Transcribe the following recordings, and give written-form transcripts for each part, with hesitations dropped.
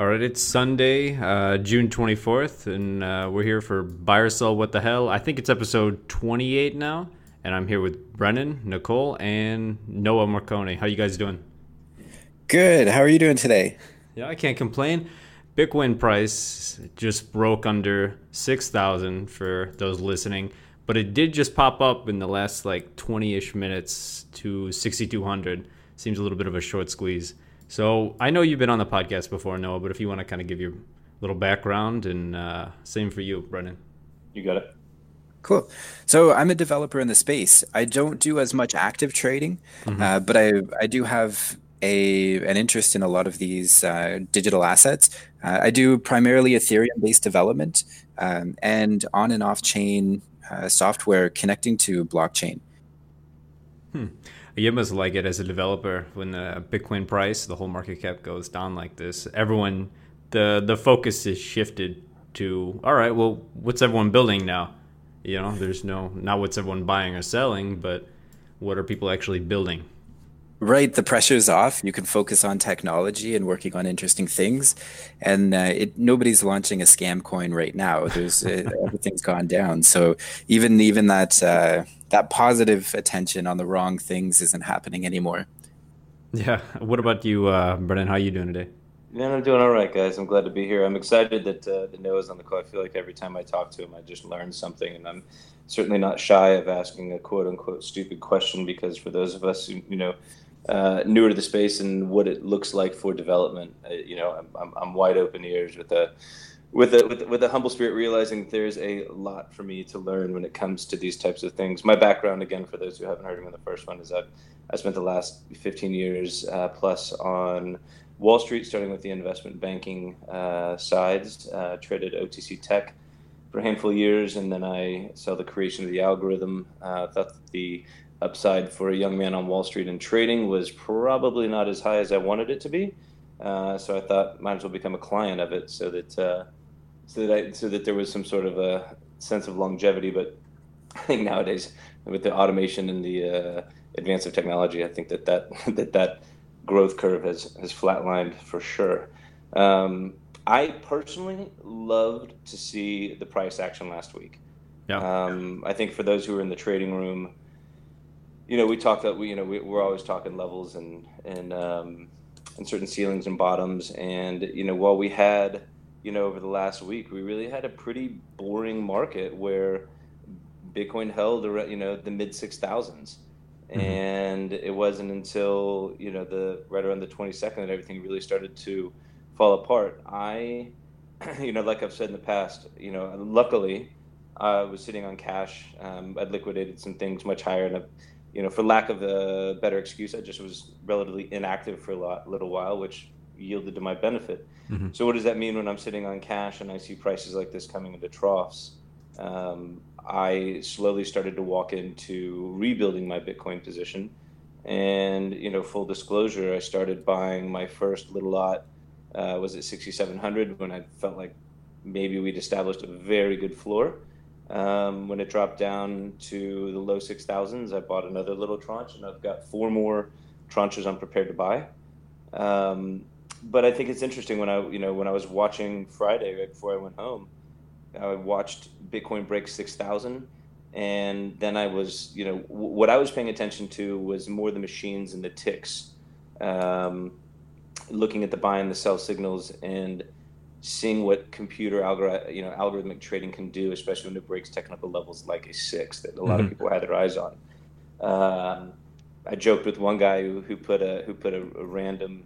All right, it's Sunday, June 24th, and we're here for Buy or Sell What the Hell. I think it's episode 28 now, and I'm here with Brennan, Nicole, and Noah Marconi. How you guys doing? Good. How are you doing today? Yeah, I can't complain. Bitcoin price just broke under 6,000 for those listening, but it did just pop up in the last like 20-ish minutes to 6,200. Seems a little bit of a short squeeze. So I know you've been on the podcast before, Noah, but if you want to kind of give your little background, and same for you, Brennan. You got it. Cool. So I'm a developer in the space. I don't do as much active trading, Mm-hmm. but I do have an interest in a lot of these digital assets. I do primarily Ethereum-based development and on and off chain software connecting to blockchain. You must like it as a developer when the Bitcoin price, the whole market cap goes down like this. Everyone, the focus is shifted to, all right, well, what's everyone building now? You know, there's not what's everyone buying or selling, but what are people actually building? Right, the pressure's off. You can focus on technology and working on interesting things, and nobody's launching a scam coin right now. There's everything's gone down. So even that positive attention on the wrong things isn't happening anymore. Yeah. What about you, Brennan? How you doing today? Man, I'm doing all right, guys. I'm glad to be here. I'm excited that Noah's on the call. I feel like every time I talk to him, I just learn something, and I'm certainly not shy of asking a quote-unquote stupid question because for those of us who, newer to the space and what it looks like for development, I'm wide open ears with a humble spirit, realizing that there's a lot for me to learn when it comes to these types of things. My background, again, for those who haven't heard me on the first one, is I spent the last 15 years plus on Wall Street, starting with the investment banking sides, traded OTC tech for a handful of years, and then I saw the creation of the algorithm. Thought that the upside for a young man on Wall Street in trading was probably not as high as I wanted it to be. So I thought might as well become a client of it, so that there was some sort of a sense of longevity. But I think nowadays, with the automation and the advance of technology, I think that growth curve has flatlined for sure. I personally loved to see the price action last week. Yeah. I think for those who are in the trading room, we talked that we're always talking levels and certain ceilings and bottoms, and while we had over the last week, we really had a pretty boring market where Bitcoin held the mid 6,000s. Mm-hmm. And it wasn't until the right around the 22nd that everything really started to fall apart. I like I've said in the past, luckily I was sitting on cash. I'd liquidated some things much higher, and for lack of a better excuse, I just was relatively inactive for a little while, which yielded to my benefit. Mm-hmm. So what does that mean when I'm sitting on cash and I see prices like this coming into troughs? I slowly started to walk into rebuilding my Bitcoin position, and full disclosure, I started buying my first little lot. Was at 6,700 when I felt like maybe we'd established a very good floor. When it dropped down to the low 6,000s, I bought another little tranche, and I've got 4 more tranches I'm prepared to buy. But I think it's interesting when I was watching Friday right before I went home, I watched Bitcoin break 6,000, and then I was, what I was paying attention to was more the machines and the ticks, looking at the buy and the sell signals and seeing what computer algorithmic trading can do, especially when it breaks technical levels like a 6 that a lot of people had their eyes on. I joked with one guy who put a random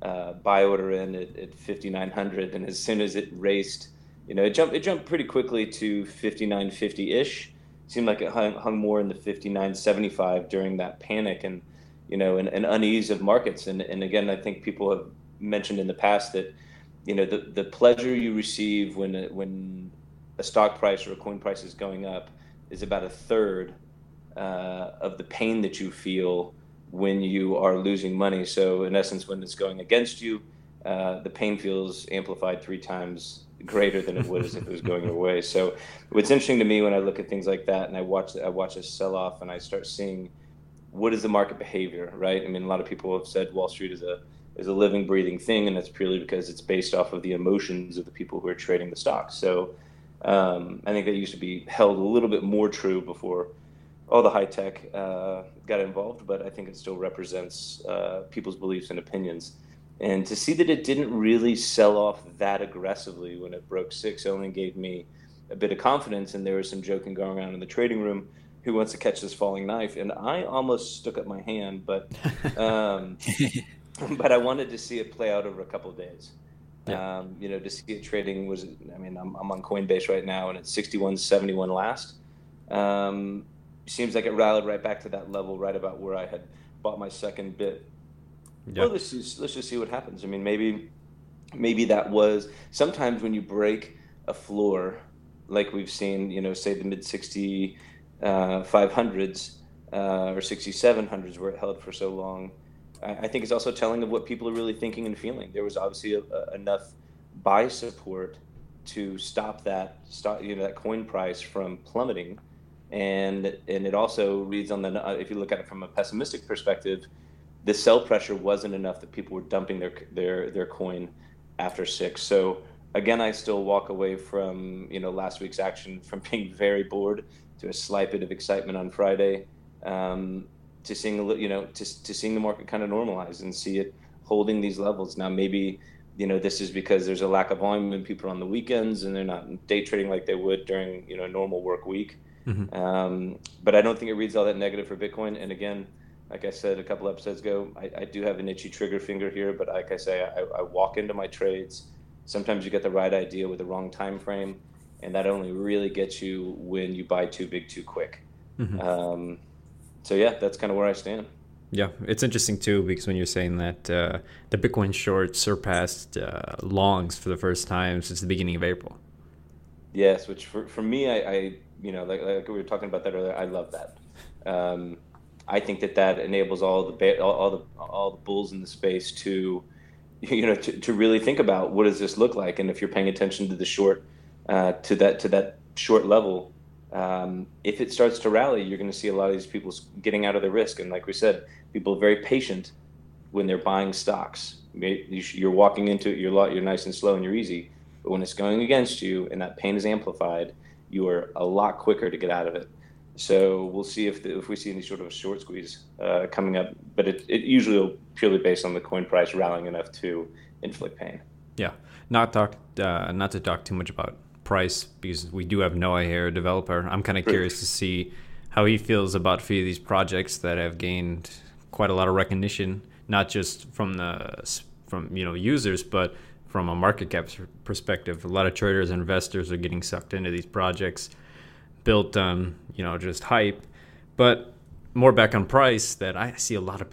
buy order in at 5,900, and as soon as it raced, it jumped pretty quickly to 5,950-ish. Seemed like it hung more in the 5,975 during that panic and an unease of markets. And again, I think people have mentioned in the past that the pleasure you receive when a stock price or a coin price is going up is about a third of the pain that you feel when you are losing money. So in essence, when it's going against you, the pain feels amplified 3 times greater than it would as if it was going your way. So what's interesting to me when I look at things like that and I watch a sell off and I start seeing what is the market behavior, right? I mean, a lot of people have said Wall Street is is a living, breathing thing, and that's purely because it's based off of the emotions of the people who are trading the stock. So I think that used to be held a little bit more true before all the high tech got involved, but I think it still represents people's beliefs and opinions. And to see that it didn't really sell off that aggressively when it broke 6 only gave me a bit of confidence. And there was some joking going around in the trading room, who wants to catch this falling knife? And I almost stuck up my hand, but but I wanted to see it play out over a couple of days. Yeah. To see it trading I'm on Coinbase right now, and it's 61.71 last. Seems like it rallied right back to that level, right about where I had bought my second bit. Yeah. Well, let's just see what happens. I mean, maybe that was, sometimes when you break a floor, like we've seen, say the mid 500s or 6700s where it held for so long, I think it's also telling of what people are really thinking and feeling. There was obviously enough buy support to stop that coin price from plummeting. And it also reads on if you look at it from a pessimistic perspective, the sell pressure wasn't enough that people were dumping their coin after 6. So again, I still walk away from last week's action from being very bored to a slight bit of excitement on Friday, to seeing to seeing the market kind of normalize and see it holding these levels. Now maybe this is because there's a lack of volume and people are on the weekends and they're not day trading like they would during a normal work week. Mm-hmm. But I don't think it reads all that negative for Bitcoin. And again, like I said a couple episodes ago, I do have an itchy trigger finger here, but like I say, I walk into my trades. Sometimes you get the right idea with the wrong time frame, and that only really gets you when you buy too big too quick. Mm-hmm. So yeah, that's kind of where I stand. Yeah, it's interesting too, because when you're saying that the Bitcoin short surpassed longs for the first time since the beginning of April. Yes, which for me, I like we were talking about that earlier. I love that. I think that enables all the bulls in the space to really think about what does this look like, and if you're paying attention to the short, to that short level, if it starts to rally, you're going to see a lot of these people getting out of the risk. And like we said, people are very patient when they're buying stocks. You're walking into it, you're nice and slow and you're easy. But when it's going against you and that pain is amplified, you are a lot quicker to get out of it. So we'll see if we see any sort of a short squeeze coming up. But it usually will purely based on the coin price rallying enough to inflict pain. Yeah, not to talk too much about price, because we do have Noah here, a developer. I'm kind of curious to see how he feels about a few of these projects that have gained quite a lot of recognition, not just from users, but from a market cap perspective. A lot of traders and investors are getting sucked into these projects built on just hype. But more back on price, that I see a lot of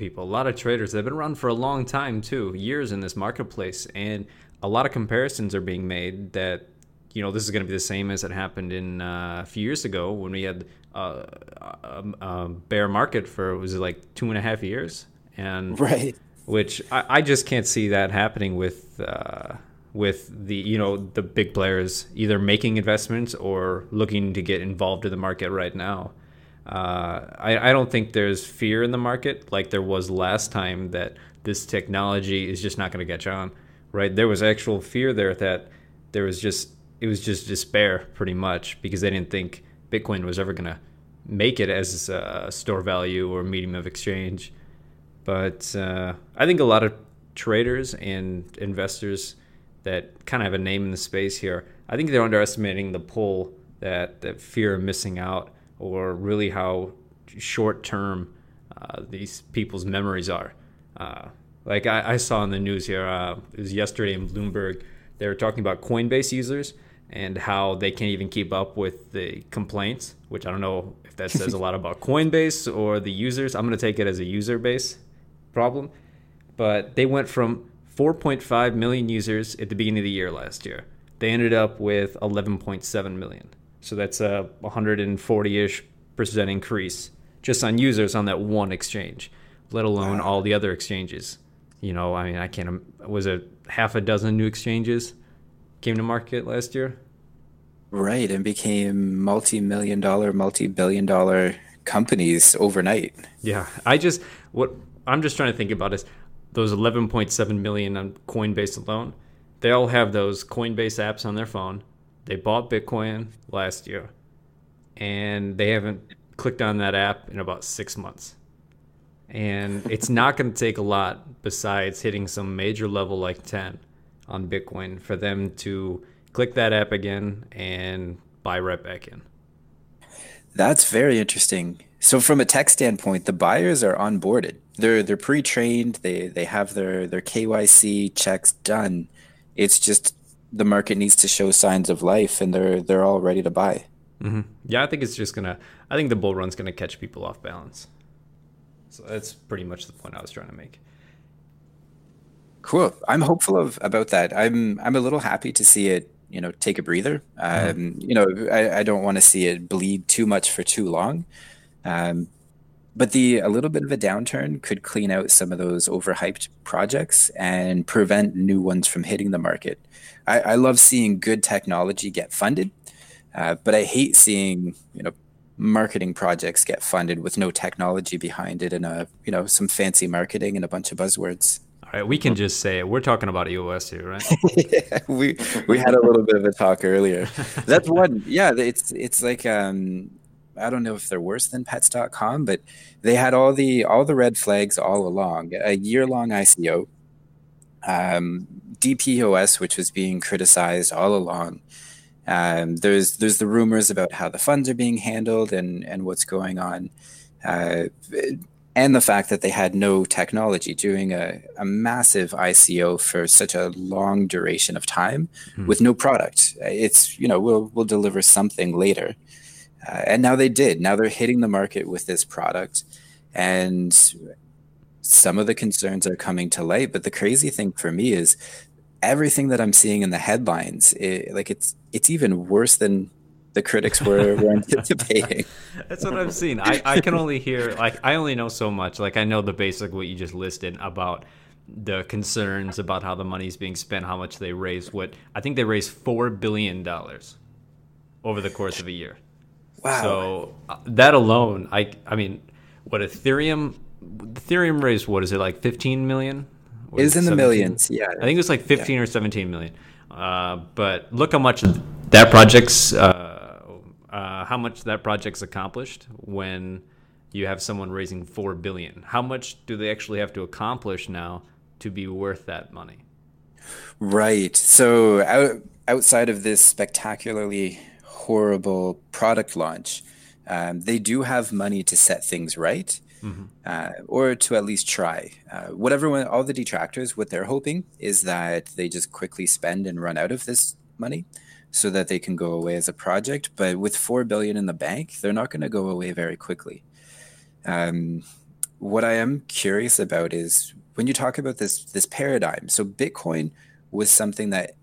traders that have been around for a long time too, years in this marketplace, and a lot of comparisons are being made that this is going to be the same as it happened in a few years ago when we had a bear market for, was it like 2.5 years? And right. Which I just can't see that happening with the the big players either making investments or looking to get involved in the market right now. I don't think there's fear in the market like there was last time that this technology is just not going to catch on, right? There was actual fear there that it was just despair pretty much, because they didn't think Bitcoin was ever going to make it as a store value or medium of exchange. But I think a lot of traders and investors that kind of have a name in the space here, I think they're underestimating the pull that fear of missing out, or really how short-term these people's memories are. Like I saw in the news here, it was yesterday in Bloomberg, they were talking about Coinbase users and how they can't even keep up with the complaints, which I don't know if that says a lot about Coinbase or the users. I'm going to take it as a user base problem. But they went from 4.5 million users at the beginning of the year last year. They ended up with 11.7 million. So that's a 140-ish% increase just on users on that one exchange, let alone all the other exchanges. Was it half a dozen new exchanges came to market last year? Right, and became multi-million-dollar, multi-billion-dollar companies overnight. Yeah, what I'm just trying to think about is those 11.7 million on Coinbase alone, they all have those Coinbase apps on their phone. They bought Bitcoin last year, and they haven't clicked on that app in about 6 months. And it's not going to take a lot besides hitting some major level like 10 on Bitcoin for them to click that app again and buy right back in. That's very interesting. So from a tech standpoint, the buyers are onboarded. They're pre-trained. They have their KYC checks done. It's just the market needs to show signs of life, and they're all ready to buy. Mm-hmm. Yeah, I think it's just gonna. I think the bull run's gonna catch people off balance. So that's pretty much the point I was trying to make. Cool. I'm hopeful about that. I'm a little happy to see it, take a breather. I don't want to see it bleed too much for too long. But a little bit of a downturn could clean out some of those overhyped projects and prevent new ones from hitting the market. I love seeing good technology get funded, but I hate seeing, marketing projects get funded with no technology behind it and some fancy marketing and a bunch of buzzwords. All right, we can just say it. We're talking about EOS here, right? Yeah, we had a little bit of a talk earlier. That's one. Yeah, it's like I don't know if they're worse than pets.com, but they had all the red flags all along. A year-long ICO, DPoS, which was being criticized all along. There's the rumors about how the funds are being handled and what's going on. And the fact that they had no technology doing a massive ICO for such a long duration of time with no product. It's, we'll deliver something later. And now they did. Now they're hitting the market with this product. And some of the concerns are coming to light. But the crazy thing for me is everything that I'm seeing in the headlines, it's even worse than the critics were anticipating. That's what I've seen. I can only hear, I only know so much. I know the basic, what you just listed about the concerns about how the money's being spent, how much they raised. I think they raised $4 billion over the course of a year. Wow. So that alone, I mean, what Ethereum raised, what is it, like 15 million? It was in the millions, yeah. I think it was like 15 or 17 million. But look how much that project's accomplished when you have someone raising $4 billion. How much do they actually have to accomplish now to be worth that money? Right. So outside of this spectacularly horrible product launch, they do have money to set things right. Or to at least try. All the detractors, what they're hoping is that they just quickly spend and run out of this money so that they can go away as a project. But with $4 billion in the bank, they're not going to go away very quickly. What I am curious about is when you talk about this paradigm. So Bitcoin was something that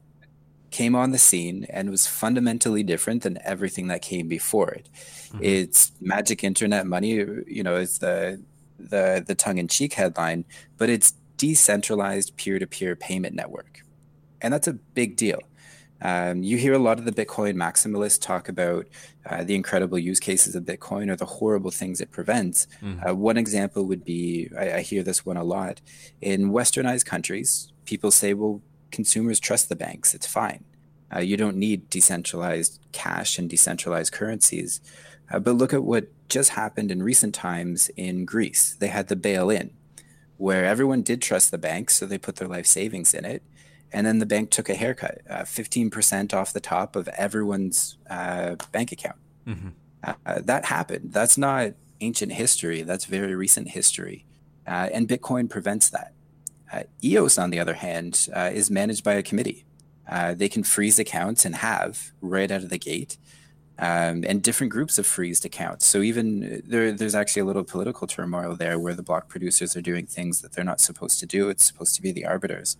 came on the scene and was fundamentally different than everything that came before it. It's magic internet money, it's the tongue-in-cheek headline, but it's decentralized peer-to-peer payment network. And that's a big deal. You hear a lot of the Bitcoin maximalists talk about the incredible use cases of Bitcoin or the horrible things it prevents. One example would be, I hear this one a lot, in westernized countries, people say, well, consumers trust the banks, it's fine. You don't need decentralized cash and decentralized currencies. But look at what just happened in recent times in Greece. They had the bail-in, where everyone did trust the bank, so they put their life savings in it. And then the bank took a haircut, 15% off the top of everyone's bank account. That happened. That's not ancient history. That's very recent history. And Bitcoin prevents that. EOS, on the other hand, is managed by a committee. They can freeze accounts and have right out of the gate, and different groups have freezed accounts. So even there's actually a little political turmoil there where the block producers are doing things that they're not supposed to do. It's supposed to be the arbiters.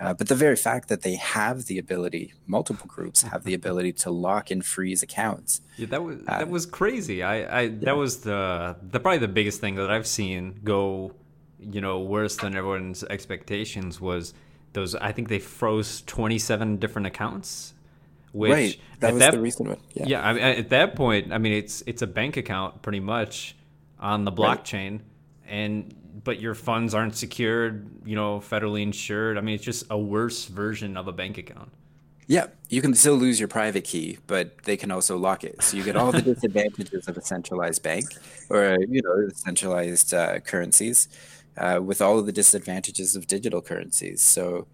But the very fact that they have the ability, multiple groups have the ability to lock and freeze accounts. Yeah, that was crazy. That was probably the biggest thing that I've seen go, worse than everyone's expectations was those. I think they froze 27 different accounts. Which right, that was the recent one. Yeah, I mean, at that point, I mean, it's a bank account pretty much on the blockchain, and but your funds aren't secured, federally insured. I mean, it's just a worse version of a bank account. Yeah, you can still lose your private key, but they can also lock it. So you get all the disadvantages of a centralized bank or, centralized currencies with all of the disadvantages of digital currencies. So,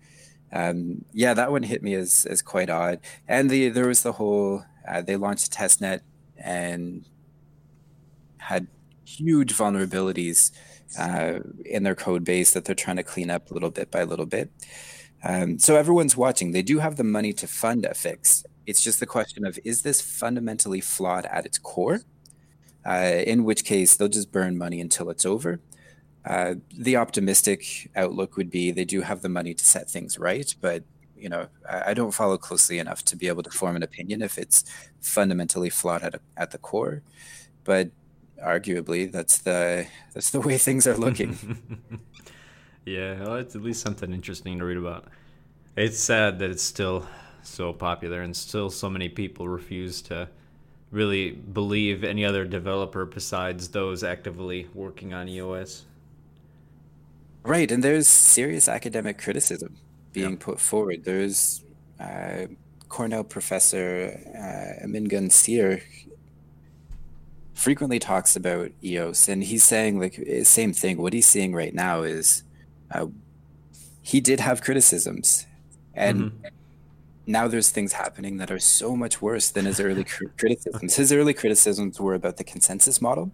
yeah, that one hit me as quite odd. And there was the whole, they launched testnet and had huge vulnerabilities in their code base that they're trying to clean up little bit by little bit. So everyone's watching. They do have the money to fund a fix. It's just the question of, is this fundamentally flawed at its core? In which case, they'll just burn money until it's over. The optimistic outlook would be they do have the money to set things right, but I don't follow closely enough to be able to form an opinion if it's fundamentally flawed at the core. But arguably, that's the way things are looking. Yeah, well, it's at least something interesting to read about. It's sad that it's still so popular and still so many people refuse to really believe any other developer besides those actively working on EOS. Right, and there's serious academic criticism being put forward. There's Cornell professor Amin Seer frequently talks about EOS, and he's saying same thing. What he's seeing right now is he did have criticisms, and now there's things happening that are so much worse than his early criticisms. His early criticisms were about the consensus model,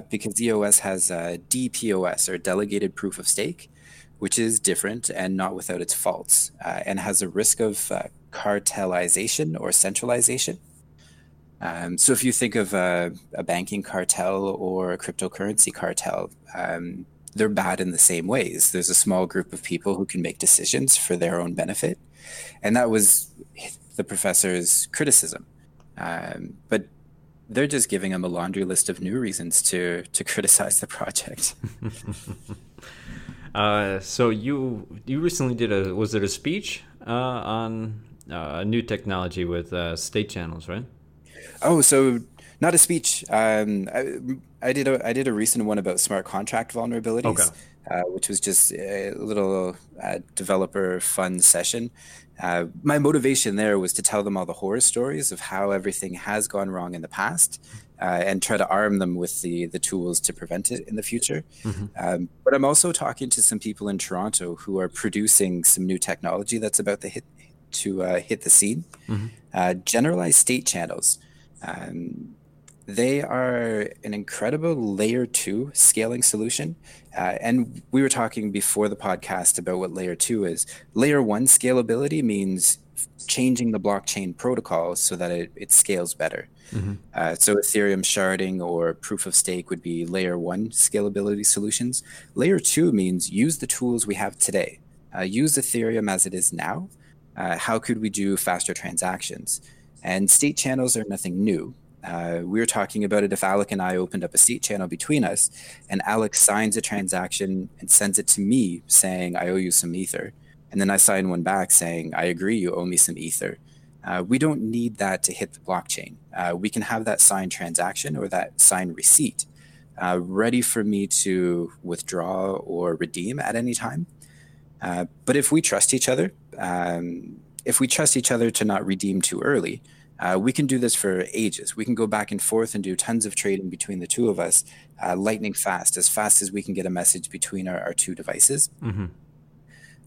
because EOS has DPoS, or delegated proof of stake, which is different and not without its faults, and has a risk of cartelization or centralization. So if you think of a banking cartel or a cryptocurrency cartel, they're bad in the same ways. There's a small group of people who can make decisions for their own benefit. And that was the professor's criticism. But they're just giving him a laundry list of new reasons to criticize the project. So you recently did was it a speech on a new technology with state channels, right? Oh, so not a speech. I did a recent one about smart contract vulnerabilities, which was just a little developer fun session. My motivation there was to tell them all the horror stories of how everything has gone wrong in the past, and try to arm them with the tools to prevent it in the future. But I'm also talking to some people in Toronto who are producing some new technology that's about to hit the scene. Generalized state channels. They are an incredible layer 2 scaling solution. And we were talking before the podcast about what layer 2 is. Layer 1 scalability means changing the blockchain protocol so that it scales better. So Ethereum sharding or proof of stake would be layer 1 scalability solutions. Layer 2 means use the tools we have today. Use Ethereum as it is now. How could we do faster transactions? And state channels are nothing new. We were talking about it if Alec and I opened up a state channel between us, and Alec signs a transaction and sends it to me saying, I owe you some Ether. And then I sign one back saying, I agree, you owe me some Ether. We don't need that to hit the blockchain. We can have that signed transaction or that signed receipt ready for me to withdraw or redeem at any time. But if we trust each other, to not redeem too early, we can do this for ages. We can go back and forth and do tons of trading between the two of us, lightning fast as we can get a message between our two devices.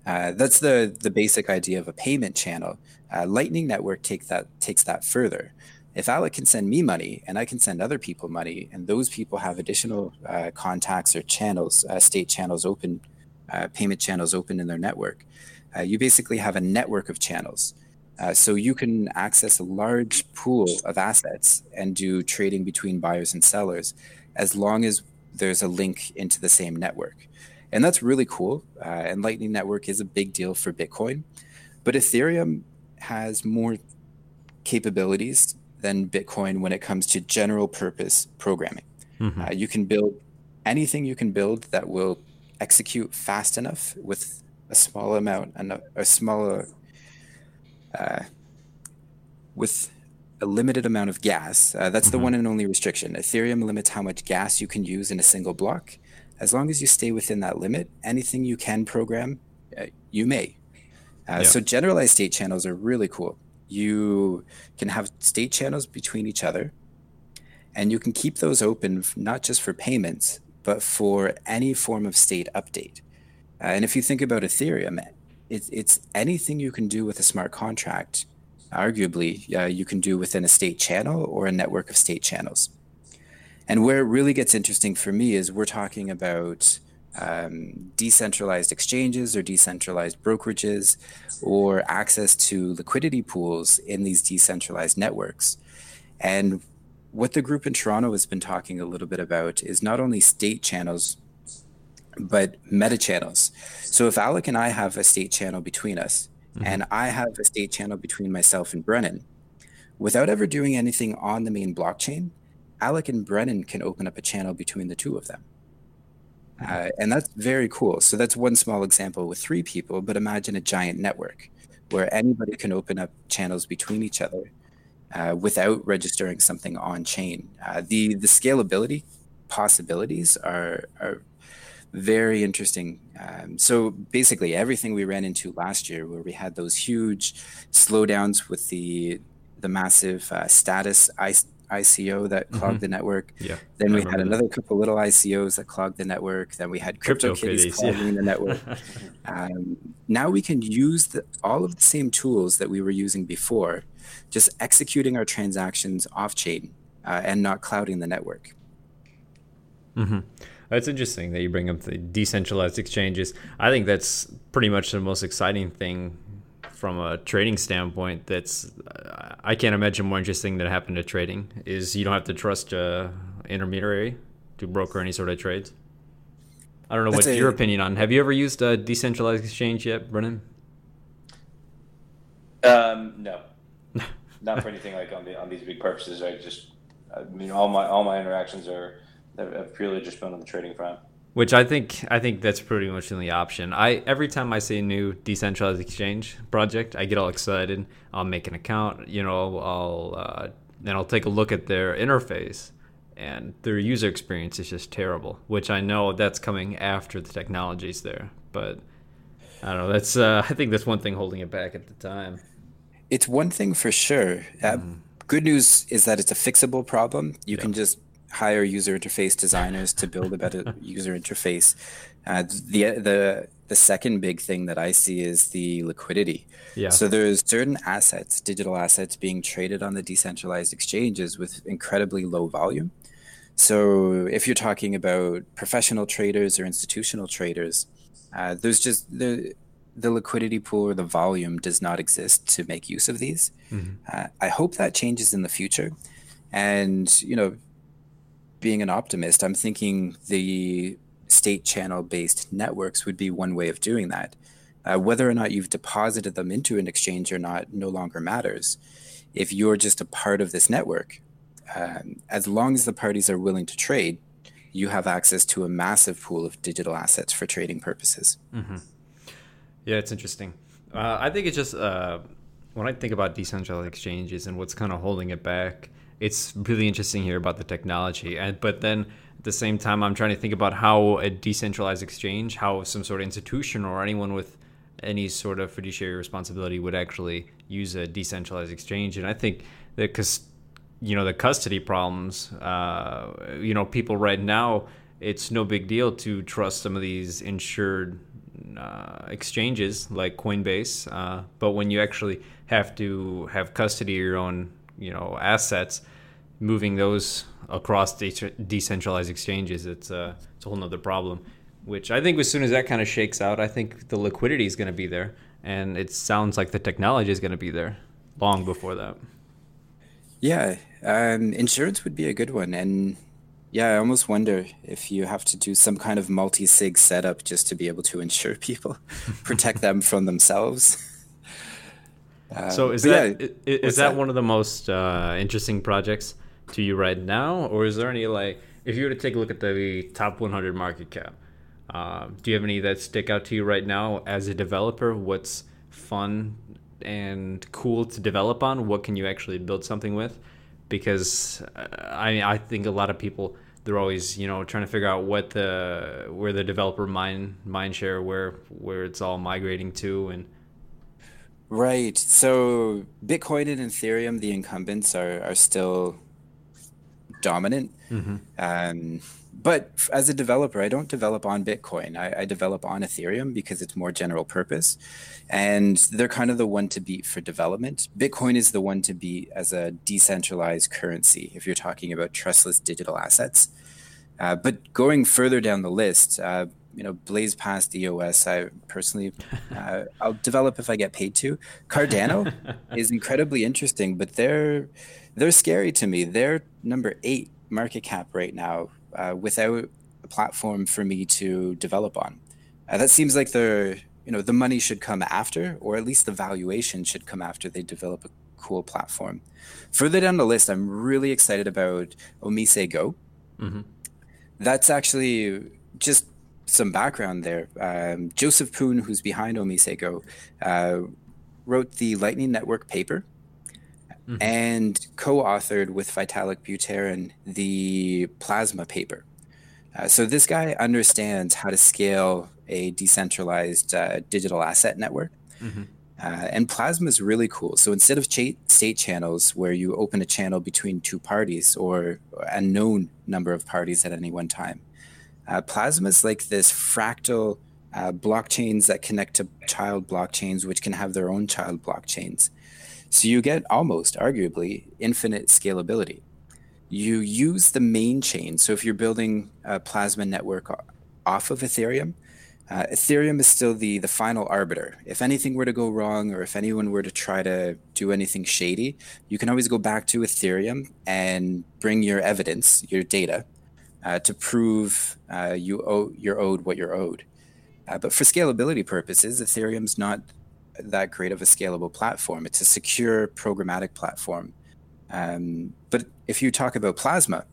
That's the basic idea of a payment channel. Lightning Network takes that further. If Alec can send me money and I can send other people money, and those people have additional contacts or channels, state channels open, payment channels open in their network, you basically have a network of channels. So you can access a large pool of assets and do trading between buyers and sellers as long as there's a link into the same network. And that's really cool. And Lightning Network is a big deal for Bitcoin. But Ethereum has more capabilities than Bitcoin when it comes to general purpose programming. You can build anything you can build that will execute fast enough with a small amount, with a limited amount of gas. That's the one and only restriction. Ethereum limits how much gas you can use in a single block. as long as you stay within that limit, anything you can program, you may. So generalized state channels are really cool. You can have state channels between each other, and you can keep those open not just for payments, but for any form of state update. And if you think about Ethereum, it's anything you can do with a smart contract. Arguably, you can do within a state channel or a network of state channels. And where it really gets interesting for me is we're talking about decentralized exchanges or decentralized brokerages or access to liquidity pools in these decentralized networks. And what the group in Toronto has been talking a little bit about is not only state channels, but meta channels. So if Alec and I have a state channel between us, and I have a state channel between myself and Brennan, without ever doing anything on the main blockchain, Alec and Brennan can open up a channel between the two of them. And that's very cool. So that's one small example with 3 people, but imagine a giant network where anybody can open up channels between each other without registering something on chain. The scalability possibilities are very interesting. So basically everything we ran into last year where we had those huge slowdowns with the massive status ICO that clogged the network. Then we had another couple little ICOs that clogged the network. Then we had CryptoKitties clogging the network. Now we can use all of the same tools that we were using before, just executing our transactions off-chain and not clouding the network. That's interesting that you bring up the decentralized exchanges. I think that's pretty much the most exciting thing from a trading standpoint. That's I can't imagine more interesting than happened to trading is you don't have to trust a intermediary to broker any sort of trades. I don't know what's your opinion on. Have you ever used a decentralized exchange yet, Brennan? No, not for anything like on these big purposes. I mean, all my interactions have purely just been on the trading front. Which I think that's pretty much the only option. Every time I see a new decentralized exchange project, I get all excited. I'll make an account, then I'll take a look at their interface, and their user experience is just terrible. Which I know that's coming after the technology's there, but I don't know. That's I think that's one thing holding it back at the time. It's one thing for sure. Good news is that it's a fixable problem. You can just hire user interface designers to build a better user interface. The second big thing that I see is the liquidity. So there's certain assets, digital assets being traded on the decentralized exchanges with incredibly low volume. So if you're talking about professional traders or institutional traders, there's just the liquidity pool or the volume does not exist to make use of these. I hope that changes in the future. And, being an optimist, I'm thinking the state channel-based networks would be one way of doing that. Whether or not you've deposited them into an exchange or not no longer matters. If you're just a part of this network, as long as the parties are willing to trade, you have access to a massive pool of digital assets for trading purposes. Yeah, it's interesting. I think it's just when I think about decentralized exchanges and what's kind of holding it back, it's really interesting here about the technology. But then at the same time, I'm trying to think about how a decentralized exchange, how some sort of institution or anyone with any sort of fiduciary responsibility would actually use a decentralized exchange. And I think that the custody problems, people right now, it's no big deal to trust some of these insured exchanges like Coinbase. But when you actually have to have custody of your own assets, moving those across decentralized exchanges, it's a whole nother problem, which I think as soon as that kind of shakes out, I think the liquidity is going to be there, and it sounds like the technology is going to be there long before that. Yeah, insurance would be a good one. And I almost wonder if you have to do some kind of multi-sig setup just to be able to insure people, protect them from themselves. So is that one of the most interesting projects to you right now, or is there any, like, if you were to take a look at the top 100 market cap, do you have any that stick out to you right now as a developer? What's fun and cool to develop on? What can you actually build something with? Because I think a lot of people they're always, you know, trying to figure out where the developer mind share, where it's all migrating to. And Right. So Bitcoin and Ethereum, the incumbents, are still dominant. But as a developer, I don't develop on Bitcoin. I develop on Ethereum because it's more general purpose. And they're kind of the one to beat for development. Bitcoin is the one to beat as a decentralized currency if you're talking about trustless digital assets. But going further down the list, blaze past EOS. I personally, I'll develop if I get paid to. Cardano is incredibly interesting, but they're scary to me. They're number 8 market cap right now, without a platform for me to develop on. That seems like the money should come after, or at least the valuation should come after they develop a cool platform. Further down the list, I'm really excited about Omise Go. That's actually just some background there. Joseph Poon, who's behind Omise Go, wrote the Lightning Network paper and co-authored with Vitalik Buterin the Plasma paper. So this guy understands how to scale a decentralized digital asset network. And Plasma is really cool. So instead of state channels where you open a channel between 2 parties or a known number of parties at any one time, Plasma is like this fractal blockchains that connect to child blockchains, which can have their own child blockchains. So you get almost, arguably, infinite scalability. You use the main chain. So if you're building a Plasma network off of Ethereum, Ethereum is still the final arbiter. If anything were to go wrong, or if anyone were to try to do anything shady, you can always go back to Ethereum and bring your evidence, your data, to prove you're owed what you're owed. But for scalability purposes, Ethereum's not that great of a scalable platform. It's a secure programmatic platform. But if you talk about Plasma,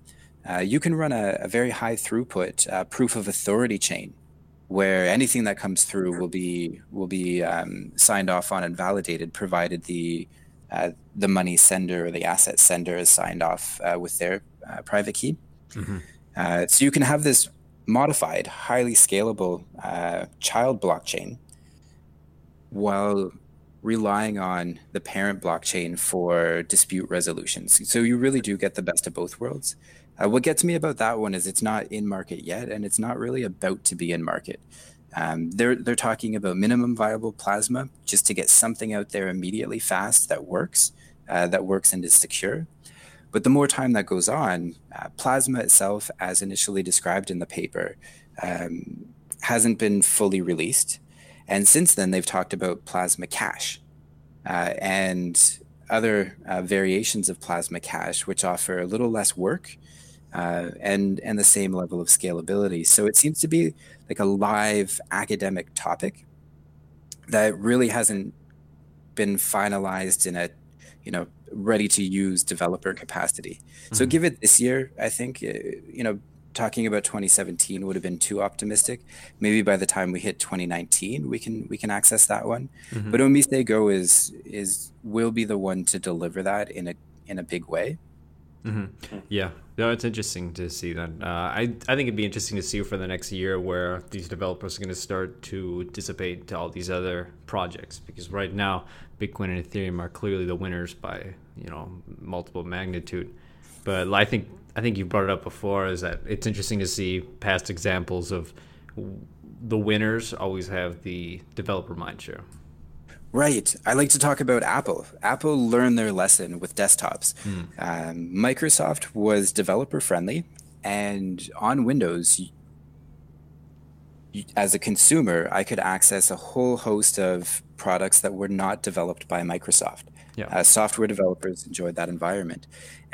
you can run a very high throughput proof of authority chain, where anything that comes through will be signed off on and validated, provided the money sender or the asset sender is signed off with their private key. So you can have this modified, highly scalable child blockchain while relying on the parent blockchain for dispute resolutions. So you really do get the best of both worlds. What gets me about that one is it's not in market yet, and it's not really about to be in market. They're talking about minimum viable Plasma just to get something out there immediately fast that works and is secure. But the more time that goes on, Plasma itself, as initially described in the paper, hasn't been fully released. And since then, they've talked about Plasma Cash and other variations of Plasma Cash, which offer a little less work and the same level of scalability. So it seems to be like a live academic topic that really hasn't been finalized in a ready to use developer capacity. So give it this year. I think talking about 2017 would have been too optimistic. Maybe by the time we hit 2019, we can access that one. But Omise Go will be the one to deliver that in a big way. Yeah, no, it's interesting to see that. I think it'd be interesting to see for the next year where these developers are going to start to dissipate to all these other projects, because right now Bitcoin and Ethereum are clearly the winners by multiple magnitude. But I think you brought it up before, is that it's interesting to see past examples of the winners always have the developer mindshare. Right. I like to talk about Apple. Apple learned their lesson with desktops. Microsoft was developer friendly, and on Windows, as a consumer, I could access a whole host of products that were not developed by Microsoft. Software developers enjoyed that environment.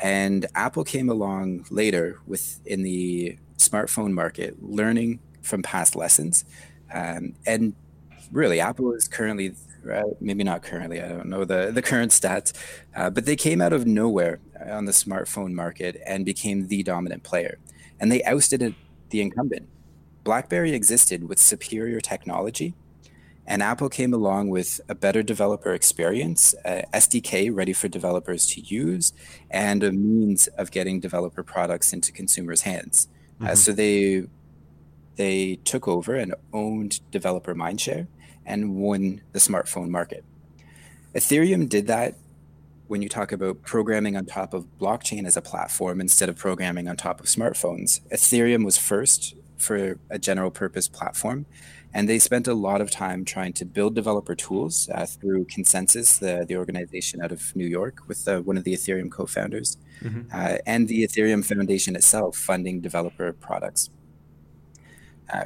And Apple came along later in the smartphone market, learning from past lessons. And really, Apple is currently, maybe not currently, I don't know the current stats, but they came out of nowhere on the smartphone market and became the dominant player. And they ousted the incumbent. BlackBerry existed with superior technology, And Apple came along with a better developer experience, a SDK ready for developers to use, and a means of getting developer products into consumers' hands. So they took over and owned developer mindshare and won the smartphone market. Ethereum did that when you talk about programming on top of blockchain as a platform instead of programming on top of smartphones. Ethereum was first for a general purpose platform, and they spent a lot of time trying to build developer tools through Consensus, the organization out of New York, with one of the Ethereum co-founders, and the Ethereum Foundation itself funding developer products.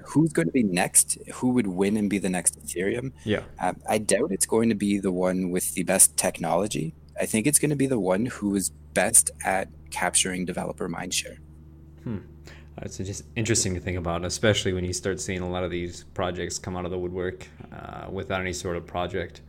Who's going to be next? Who would win and be the next Ethereum? Yeah. I doubt it's going to be the one with the best technology. I think it's going to be the one who is best at capturing developer mindshare. It's just interesting to think about, especially when you start seeing a lot of these projects come out of the woodwork without any sort of project.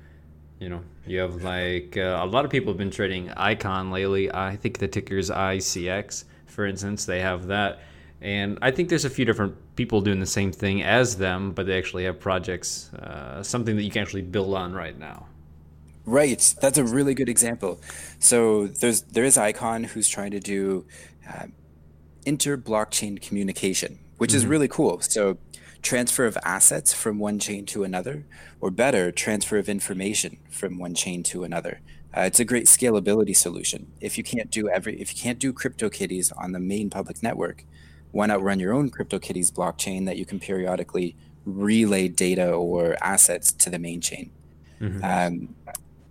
You know, you have like a lot of people have been trading Icon lately. I think the ticker is ICX, for instance. They have that. And I think there's a few different people doing the same thing as them, but they actually have projects, something that you can actually build on right now. Right. That's a really good example. So there is Icon who's trying to do inter-blockchain communication, which is really cool. So transfer of assets from one chain to another, or better, transfer of information from one chain to another. It's a great scalability solution. If you can't do CryptoKitties on the main public network, why not run your own CryptoKitties blockchain that you can periodically relay data or assets to the main chain?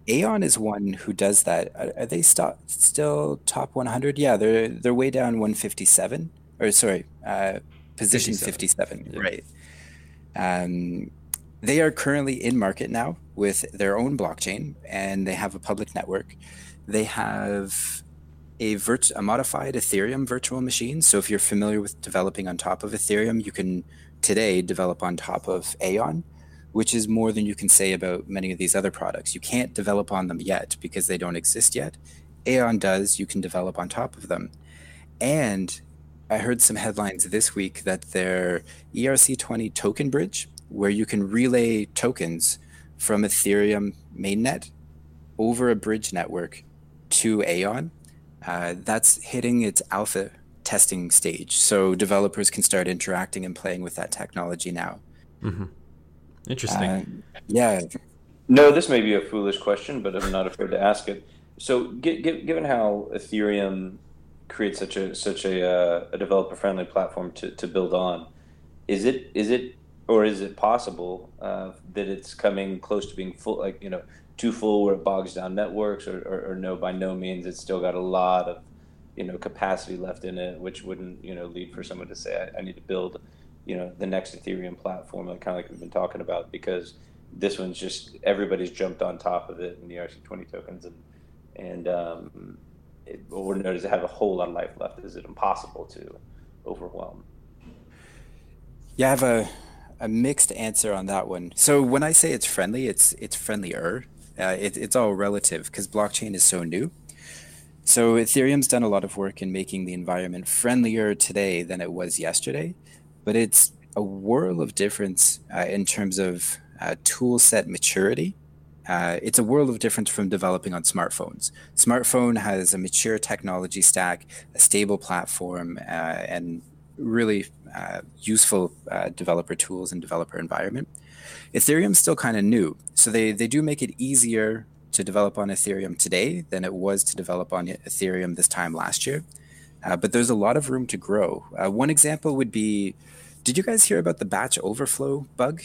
Aeon is one who does that. Are they still top 100? Yeah, they're way down 157, or sorry, position 57, yeah. Right. They are currently in market now with their own blockchain, and they have a public network. They have a modified Ethereum virtual machine. So if you're familiar with developing on top of Ethereum, you can today develop on top of Aeon, which is more than you can say about many of these other products. You can't develop on them yet because they don't exist yet. Aeon does. You can develop on top of them. And I heard some headlines this week that their ERC20 token bridge, where you can relay tokens from Ethereum mainnet over a bridge network to Aeon, that's hitting its alpha testing stage. So developers can start interacting and playing with that technology now. Interesting. Yeah. No, this may be a foolish question, but I'm not afraid to ask it. So, given how Ethereum creates such a developer-friendly platform to build on, is it possible that it's coming close to being full, like, too full where it bogs down networks, or no, by no means, it's still got a lot of capacity left in it, which wouldn't lead for someone to say I need to build the next Ethereum platform, like kind of like we've been talking about, because this one's just everybody's jumped on top of it in the ERC20 tokens, or does it have a whole lot of life left? Is it impossible to overwhelm? Yeah, I have a mixed answer on that one. So when I say it's friendly, it's friendlier. It's all relative because blockchain is so new. So Ethereum's done a lot of work in making the environment friendlier today than it was yesterday, but it's a world of difference in terms of tool set maturity. It's a world of difference from developing on smartphones. Smartphone has a mature technology stack, a stable platform, and really useful developer tools and developer environment. Ethereum's still kind of new, so they do make it easier to develop on Ethereum today than it was to develop on Ethereum this time last year. But there's a lot of room to grow. One example would be, did you guys hear about the batch overflow bug?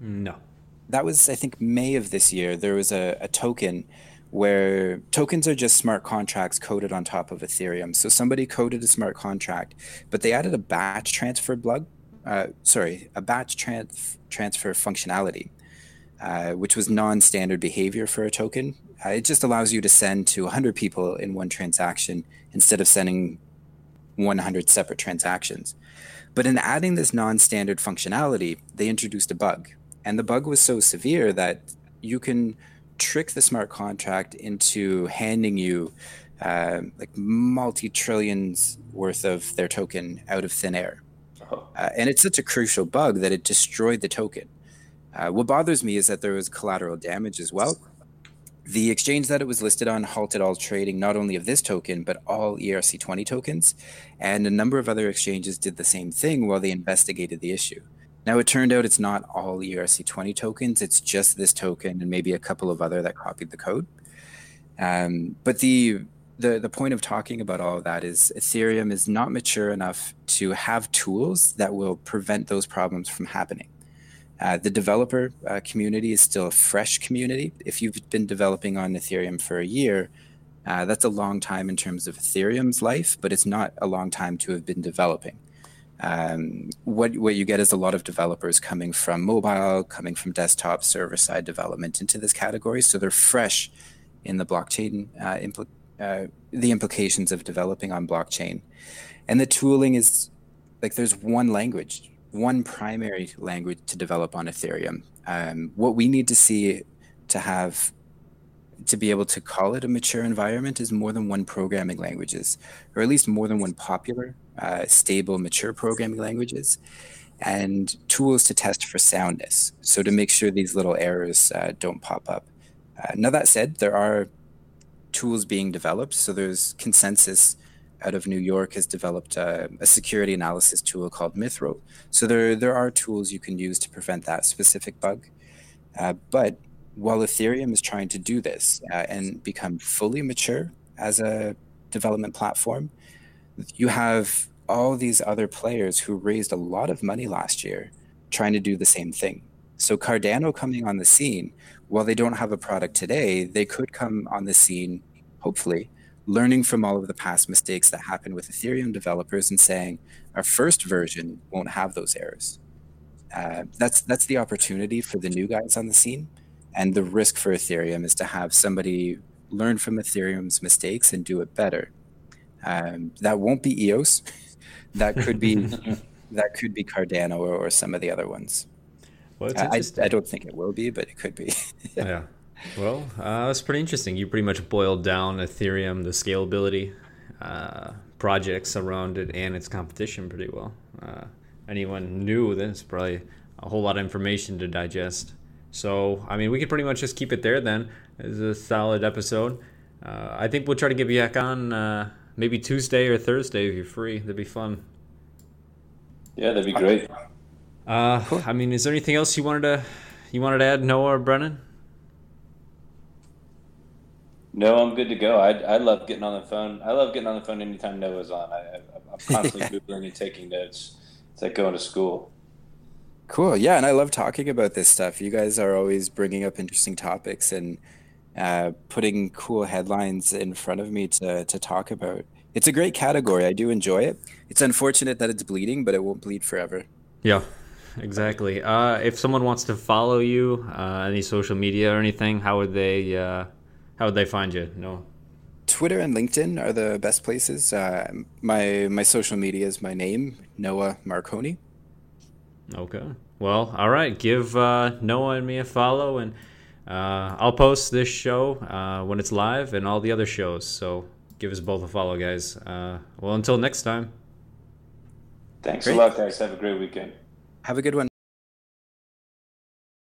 No. That was, I think, May of this year. There was a token where tokens are just smart contracts coded on top of Ethereum. So somebody coded a smart contract, but they added a batch transfer transfer functionality, which was non-standard behavior for a token. It just allows you to send to 100 people in one transaction instead of sending 100 separate transactions. But in adding this non-standard functionality, they introduced a bug. And the bug was so severe that you can trick the smart contract into handing you like multi-trillions worth of their token out of thin air. And it's such a crucial bug that it destroyed the token. What bothers me is that there was collateral damage as well. The exchange that it was listed on halted all trading, not only of this token, but all ERC20 tokens. And a number of other exchanges did the same thing while they investigated the issue. Now, it turned out it's not all ERC20 tokens. It's just this token and maybe a couple of other that copied the code. But the point of talking about all of that is Ethereum is not mature enough to have tools that will prevent those problems from happening. The developer community is still a fresh community. If you've been developing on Ethereum for a year, that's a long time in terms of Ethereum's life, but it's not a long time to have been developing. What you get is a lot of developers coming from mobile, coming from desktop, server-side development into this category, so they're fresh in the blockchain, the implications of developing on blockchain. And the tooling is, like, there's one language, one primary language to develop on Ethereum. What we need to see to be able to call it a mature environment is more than one programming languages, or at least more than one popular, stable, mature programming languages, and tools to test for soundness. So to make sure these little errors don't pop up. Now that said, there are tools being developed. So there's Consensus out of New York has developed a security analysis tool called Mithril. So there are tools you can use to prevent that specific bug. But while Ethereum is trying to do this and become fully mature as a development platform, you have all these other players who raised a lot of money last year trying to do the same thing. So Cardano coming on the scene, while they don't have a product today, they could come on the scene, hopefully, learning from all of the past mistakes that happened with Ethereum developers and saying, our first version won't have those errors. That's the opportunity for the new guys on the scene. And the risk for Ethereum is to have somebody learn from Ethereum's mistakes and do it better. That won't be EOS. That could be Cardano or some of the other ones. Well, it's interesting. I don't think it will be, but it could be. Yeah. Well, that's pretty interesting. You pretty much boiled down Ethereum, the scalability, projects around it, and its competition pretty well. Anyone new, there's probably a whole lot of information to digest. So, I mean, we could pretty much just keep it there then. It's a solid episode. I think we'll try to get back on maybe Tuesday or Thursday if you're free. That'd be fun. Yeah, that'd be great. Cool. I mean, is there anything else you wanted to add, Noah or Brennan? No, I'm good to go. I love getting on the phone. I love getting on the phone anytime Noah's on. I'm constantly Googling and taking notes. It's like going to school. Cool. Yeah, and I love talking about this stuff. You guys are always bringing up interesting topics and putting cool headlines in front of me to talk about. It's a great category. I do enjoy it. It's unfortunate that it's bleeding, but it won't bleed forever. Yeah, exactly. If someone wants to follow you, any social media or anything, how would they find you? No. Twitter and LinkedIn are the best places. My social media is my name, Noah Marconi. Okay. Well, all right. Give Noah and me a follow, and I'll post this show when it's live and all the other shows. So give us both a follow, guys. Well, until next time. Thanks a lot, guys. Have a great weekend. Have a good one.